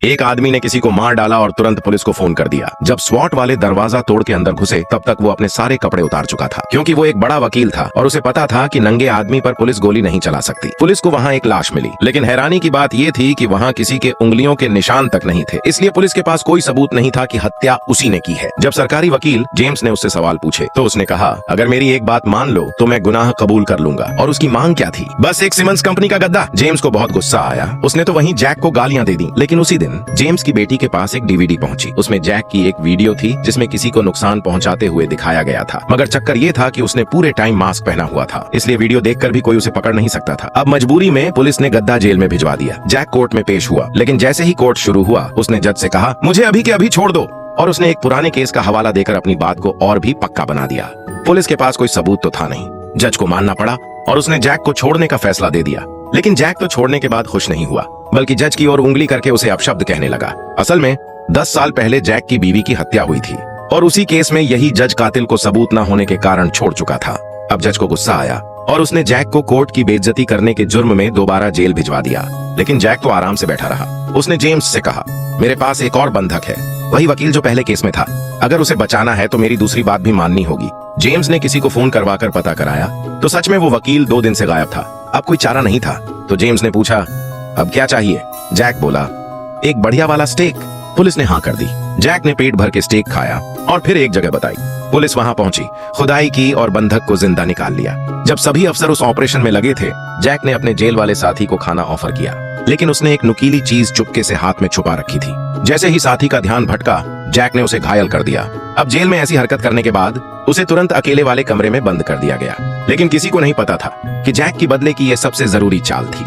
एक आदमी ने किसी को मार डाला और तुरंत पुलिस को फोन कर दिया। जब स्वॉट वाले दरवाजा तोड़ के अंदर घुसे तब तक वो अपने सारे कपड़े उतार चुका था, क्योंकि वो एक बड़ा वकील था और उसे पता था कि नंगे आदमी पर पुलिस गोली नहीं चला सकती। पुलिस को वहाँ एक लाश मिली, लेकिन हैरानी की बात ये थी कि वहाँ किसी के उंगलियों के निशान तक नहीं थे, इसलिए पुलिस के पास कोई सबूत नहीं था कि हत्या उसी ने की है। जब सरकारी वकील जेम्स ने उससे सवाल पूछे तो उसने कहा, अगर मेरी एक बात मान लो तो मैं गुनाह कबूल कर लूंगा। और उसकी मांग क्या थी? बस एक सिमंस कंपनी का गद्दा। जेम्स को बहुत गुस्सा आया। उसने तो वहीं जैक को गालियां दे दी। लेकिन उसी दिन जेम्स की बेटी के पास एक डीवीडी पहुंची। उसमें जैक की एक वीडियो थी जिसमें किसी को नुकसान पहुंचाते हुए दिखाया गया था, मगर चक्कर ये था कि उसने पूरे टाइम मास्क पहना हुआ था, इसलिए वीडियो देखकर भी कोई उसे पकड़ नहीं सकता था। अब मजबूरी में पुलिस ने गद्दा जेल में भिजवा दिया। जैक कोर्ट में पेश हुआ, लेकिन जैसे ही कोर्ट शुरू हुआ उसने जज से कहा, मुझे अभी के अभी छोड़ दो, और उसने एक पुराने केस का हवाला देकर अपनी बात को और भी पक्का बना दिया। पुलिस के पास कोई सबूत तो था नहीं। जज को मानना पड़ा और उसने जैक को छोड़ने का फैसला दे दिया। लेकिन जैक तो छोड़ने के बाद खुश नहीं हुआ, बल्कि जज की ओर उंगली करके उसे अपशब्द कहने लगा। असल में 10 साल पहले जैक की बीवी की हत्या हुई थी और उसी केस में यही जज कातिल को सबूत न होने के कारण छोड़ चुका था। अब जज को गुस्सा आया और उसने जैक को कोर्ट की बेइज्जती करने के जुर्म में दोबारा जेल भिजवा दिया। लेकिन जैक तो आराम से बैठा रहा। उसने जेम्स से कहा, मेरे पास एक और बंधक है, वही वकील जो पहले केस में था। अगर उसे बचाना है तो मेरी दूसरी बात भी माननी होगी। जेम्स ने किसी को फोन करवाकर पता कराया तो सच में वो वकील 2 दिन से गायब था। अब कोई चारा नहीं था तो जेम्स ने पूछा, अब क्या चाहिए? जैक बोला, एक बढ़िया वाला स्टेक। पुलिस ने हाँ कर दी। जैक ने पेट भर के स्टेक खाया और फिर एक जगह बताई। पुलिस वहां पहुंची, खुदाई की और बंधक को जिंदा निकाल लिया। जब सभी अफसर उस ऑपरेशन में लगे थे, जैक ने अपने जेल वाले साथी को खाना ऑफर किया, लेकिन उसने एक नुकीली चीज चुपके से हाथ में छुपा रखी थी। जैसे ही साथी का ध्यान भटका, जैक ने उसे घायल कर दिया। अब जेल में ऐसी हरकत करने के बाद उसे तुरंत अकेले वाले कमरे में बंद कर दिया गया। लेकिन किसी को नहीं पता था कि जैक की बदले की यह सबसे जरूरी चाल थी।